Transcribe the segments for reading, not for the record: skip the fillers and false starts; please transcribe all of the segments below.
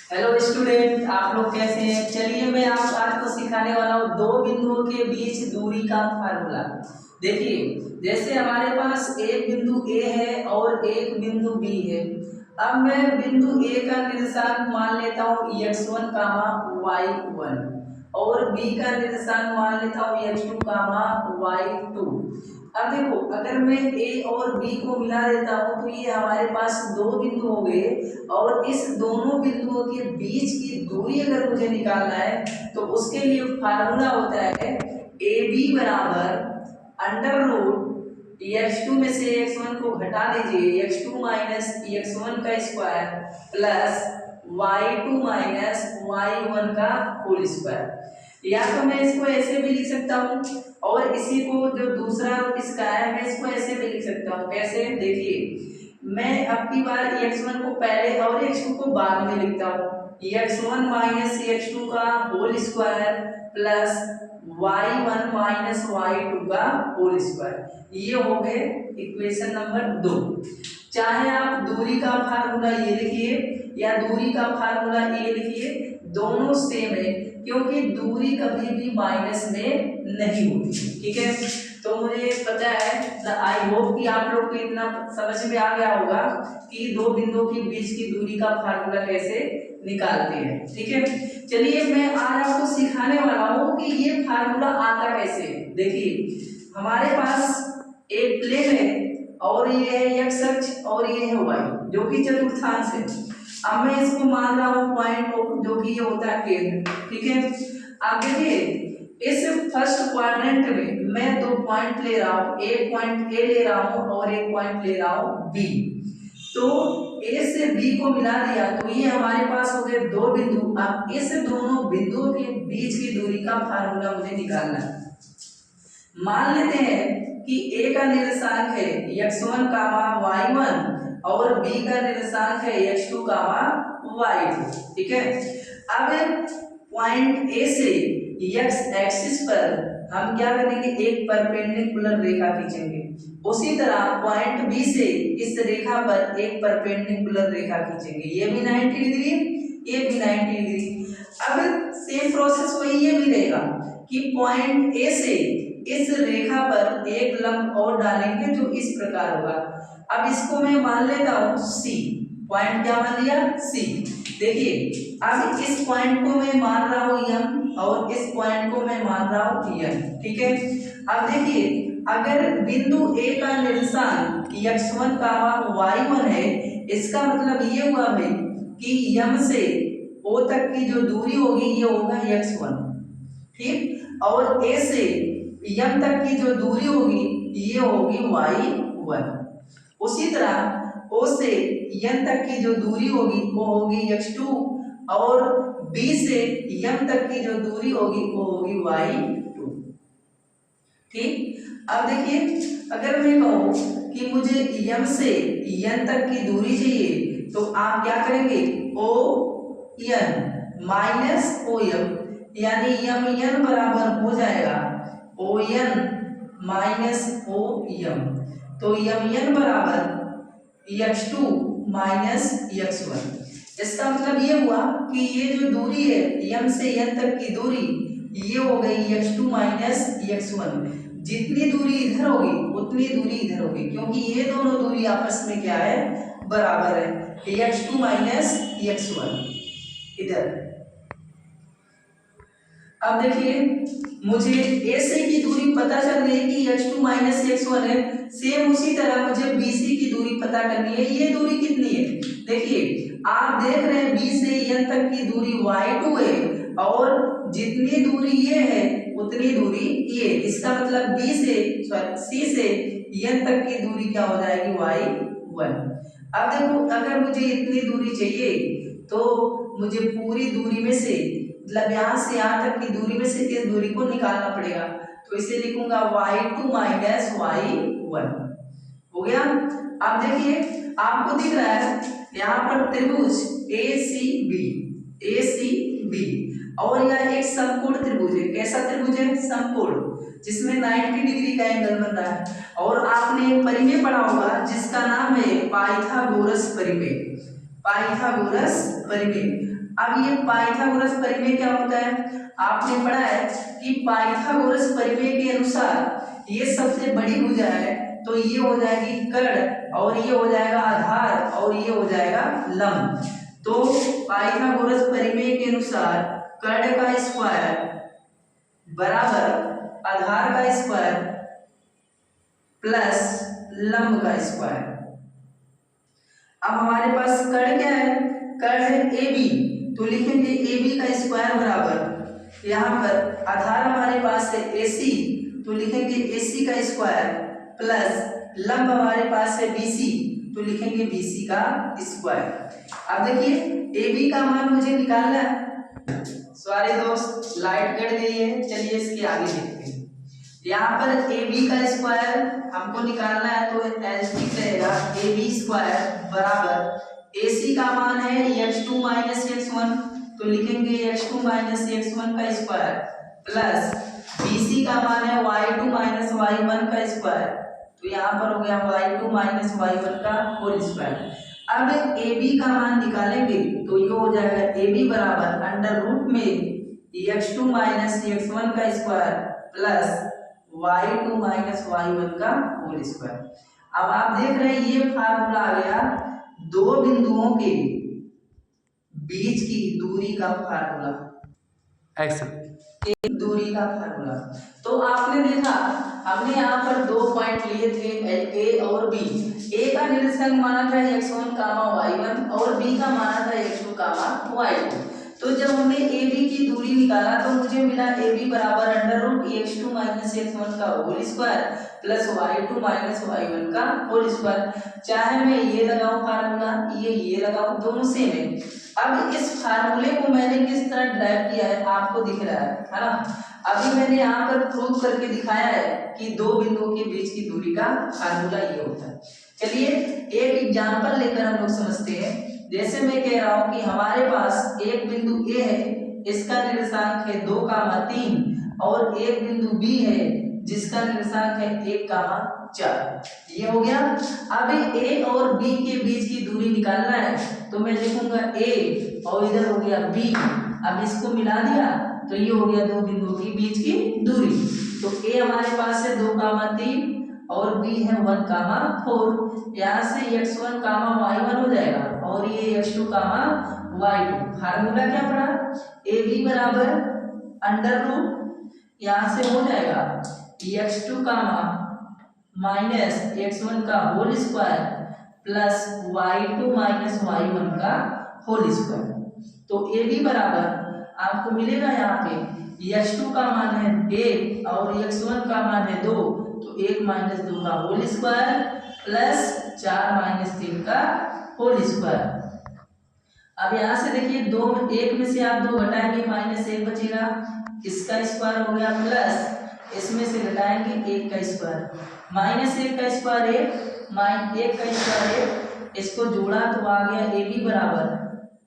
Hello student, आप लोग कैसे हैं। चलिए मैं आप आज को सिखाने वाला हूँ दो बिंदुओं के बीच दूरी का फार्मूला। देखिए, जैसे हमारे पास एक बिंदु ए है और एक बिंदु बी है। अब मैं बिंदु ए का निर्देशांक मान लेता हूँ x1 कामा y1 और बी का निर्देशांक मान लेता हूँ x2 कामा y2। अब देखो, अगर मैं ए और बी को मिला देता हूँ तो ये हमारे पास दो बिंदु हो गए और इस दोनों बिंदुओं के बीच की दूरी अगर मुझे निकालना है तो उसके लिए फार्मूला होता है ए बी बराबर अंडर रूट x2 में से x1 को घटा दीजिए, x2 माइनस x1 का square plus y2 minus y1 का होल स्क्वायर। या तो मैं इसको ऐसे भी लिख सकता हूँ और इसी को जो दूसरा इसका है मैं इसको ऐसे भी लिख सकता हूँ। कैसे, देखिए मैं अब की बार x1 को पहले और x2 को बाद में लिखता हूँ। x1 माइनस x2 का whole square plus y1 minus y2 का होल स्क्वायर, ये हो गए इक्वेशन नंबर 2। चाहे आप दूरी का फार्मूला ये लिखिए या दूरी का फार्मूला ये लिखिए, दोनों सेम है क्योंकि दूरी कभी भी माइनस में नहीं होती। ठीक है, तो मुझे पता है, आई होप कि आप लोग को इतना समझ में आ गया होगा कि दो बिंदुओं के बीच की दूरी का फार्मूला कैसे निकालते हैं। ठीक है, चलिए मैं आज आपको सिखाने वाला हूँ कि ये फार्मूला आता कैसे। देखिए, हमारे पास एक प्लेन है और ये है x अक्ष और ये है y जो कि चतुर्थांश है। अब मैं इसको मान रहा हूँ पॉइंट O जो कि ये होता है केंद्र। ठीक है, अब देखिए इस फर्स्ट क्वाड्रेंट में मैं दो पॉइंट ले रहा हूँ, एक पॉइंट ए ले रहा हूँ और एक पॉइंट ले रहा हूँ बी। तो ए से बी को मिला दिया तो ये हमारे पास हो गए दो बिंदु। अब इस दोनों बिंदुओं के बीच की दूरी का फार्मूला मुझे निकालना है। मान लेते हैं कि ए का निर्देशांक है x1 कामा y1 और बी का निर्देशांक है x2 कामा y2। ठीक है, अब पॉइंट ए से x एक्सिस पर हम क्या करेंगे, एक परपेंडिकुलर रेखा खींचेंगे। उसी तरह पॉइंट बी से इस रेखा पर एक परपेंडिकुलर रेखा खींचेंगे, ये भी 90 डिग्री, ये भी 90 डिग्री। अब सेम प्रोसेस वही ये भी रहेगा कि पॉइंट ए से इस रेखा पर एक लंब और डालेंगे जो इस प्रकार होगा। अब इसको मैं मान लेता हूँ सी, पॉइंट क्या मान लिया, सी। देखिए अब इस पॉइंट को मैं मान रहा हूँ एम और इस पॉइंट को मैं मान रहा हूँ एन। ठीक है, अब देखिए अगर बिंदु ए का निर्देशांक x1 कामा y1 है, इसका मतलब ये हुआ भाई कि यम से ओ तक की जो दूरी होगी ये होगा x1। ठीक, और ए से यम तक की जो दूरी होगी ये होगी y1। उसी तरह ओ से यन तक की जो दूरी होगी वो होगी x2 और बी से यम तक की जो दूरी होगी वो होगी y2। ठीक, अब देखिए अगर मैं कहूँ कि मुझे यम से यन तक की दूरी चाहिए तो आप क्या करेंगे, ओ यन माइनस ओ यम, यानी यम यन बराबर हो जाएगा ओ यन माइनस ओ यम। तो यम यन बराबर x2 माइनस x1। इसका मतलब ये हुआ कि ये जो दूरी है यम से यन तक की दूरी ये हो गई x2 माइनस x1। जितनी दूरी इधर होगी उतनी दूरी इधर होगी क्योंकि ये दोनों दूरी आपस में क्या है, बराबर है। x2 माइनस x1 इधर। अब देखिए मुझे ए से की दूरी पता चल गई कि x2 माइनस x1 है। सेम उसी तरह मुझे बी से की दूरी पता करनी है। ये दूरी कितनी है, देखिए आप देख रहे हैं बी से एन तक की दूरी y2 है और जितनी दूरी ये है उतनी दूरी ये। इसका मतलब बी से सी से एन तक की दूरी क्या हो जाएगी, y1। अब देखो अगर मुझे इतनी दूरी चाहिए तो मुझे पूरी दूरी में से मतलब यहाँ से यहाँ तक की दूरी में से इस दूरी को निकालना पड़ेगा। तो इसे लिखूंगा y2 माइनस y1 हो गया। अब देखिए आपको दिख रहा है यहाँ पर त्रिभुज ACB और यह एक समकोण त्रिभुज है। कैसा त्रिभुज है, समकोण, जिसमें 90 डिग्री का एंगल बन रहा है। और आपने एक परिमेय पढ़ा होगा जिसका नाम है पाइथागोरस परिमेय। पाइथागोरस परिमेय। अब ये पाइथागोरस परिमेय क्या होता है, आपने पढ़ा है कि पाइथागोरस परिमेय के अनुसार ये सबसे बड़ी भुजा है तो ये हो जाएगी कर्ण और ये हो जाएगा आधार और ये हो जाएगा लंब। तो पाइथागोरस परिमेय के अनुसार कर्ण का स्क्वायर बराबर आधार का स्क्वायर प्लस लंब का स्क्वायर। अब हमारे पास कर्ण क्या है, कर्ण है ए बी, तो लिखेंगे ए बी का स्क्वायर बराबर यहाँ पर आधार हमारे पास है ए सी, तो लिखेंगे ए सी का स्क्वायर प्लस लंब हमारे पास है बी सी, तो लिखेंगे बी सी का स्क्वायर। अब देखिए ए बी का मान मुझे निकालना है। सॉरी दोस्त, लाइट कट गई है, चलिए इसके आगे देखते हैं। यहाँ पर ए बी का स्क्वायर हमको निकालना है तो एज ठीक रहेगा ए बी स्क्वायर बराबर ए सी का मान है x2 माइनस x1, तो लिखेंगे x2 माइनस x1 का स्क्वायर प्लस बी सी का मान है y2 माइनस y1 का स्क्वायर, तो यहाँ पर हो गया y2 माइनस y1 का होल स्क्वायर। अब ए बी का मान निकालेंगे तो ये हो जाएगा ए बी बराबर अंडर रूट में x2 माइनस x1 का square plus y2 minus y1 का होल स्क्वायर। अब आप देख रहे हैं ये फार्मूला आ गया दो बिंदुओं के बीच की दूरी का फार्मूला, एक दूरी का फार्मूला। तो आपने देखा हमने यहाँ पर दो पॉइंट लिए थे ए और बी। ए का निर्देशांक माना था x1 y1 और बी का माना था x2 y2। तो जब हमने ए बी की दूरी निकाला तो मुझे मिला ए बी बराबर under root x2 minus x1 का whole square plus y2 minus y1 का होल स्क्वायर। चाहे मैं ये लगाऊं फार्मूला, ये लगाऊं, दोनों सेम है। अब इस फार्मूले को मैंने किस तरह ड्राइव किया है आपको दिख रहा है ना। अभी मैंने यहाँ पर प्रूव करके दिखाया है कि दो बिंदुओं के बीच की दूरी का फार्मूला ये होता है। चलिए एक एग्जांपल लेकर हम लोग समझते हैं। जैसे मैं कह रहा हूं कि हमारे पास एक बिंदु ए है, इसका निर्देशांक है 2, 3 और एक बिंदु बी है जिसका निर्देशांक है 1, 4। ये हो गया। अब ए और बी के बीच की दूरी निकालना है तो मैं लिखूंगा ए और इधर हो गया बी। अब इसको मिला दिया तो ये हो गया दो बिंदुओं के बीच की दूरी। तो ए हमारे पास है 2, 3 और बी है 1, 4। यहाँ से x1, y1 हो जाएगा और ये x2, y2। फार्मूला क्या पड़ा, ए बी बराबर अंडर रूट यहाँ से हो जाएगा x2 माइनस x1 का whole square plus y2 minus y1 का होल स्क्वायर। तो ए बी बराबर आपको मिलेगा यहाँ पे x2 का मान है 1 और x1 का मान है 2, तो 1 माइनस 2 का होल स्क्वायर प्लस 4 माइनस 3 का होल स्क्वायर। अब यहाँ से देखिए दो, एक में से आप 2 घटाएंगे माइनस 1 बचेगा, इसका स्क्वायर हो गया प्लस इसमें से घटाएंगे 1 का स्क्वायर, माइनस 1 का स्क्वायर 1, माइनस 1 का स्क्वायर 1, इसको जोड़ा तो आ गया ए बी बराबर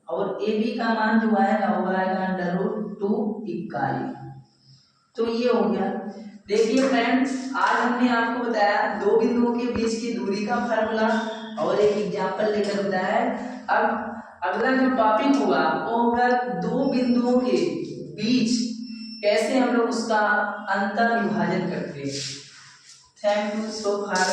और ए बी का मान जो आएगा वो आएगा अंडर रूट 2 इकाई। तो ये हो गया। देखिए फ्रेंड्स, आज हमने आपको बताया दो बिंदुओं के बीच की दूरी का फार्मूला और एक एग्जांपल लेकर बताया। अब अगला जो टॉपिक होगा वो होगा दो बिंदुओं के बीच कैसे हम लोग उसका अंतर विभाजन करते हैं। Thank you so far.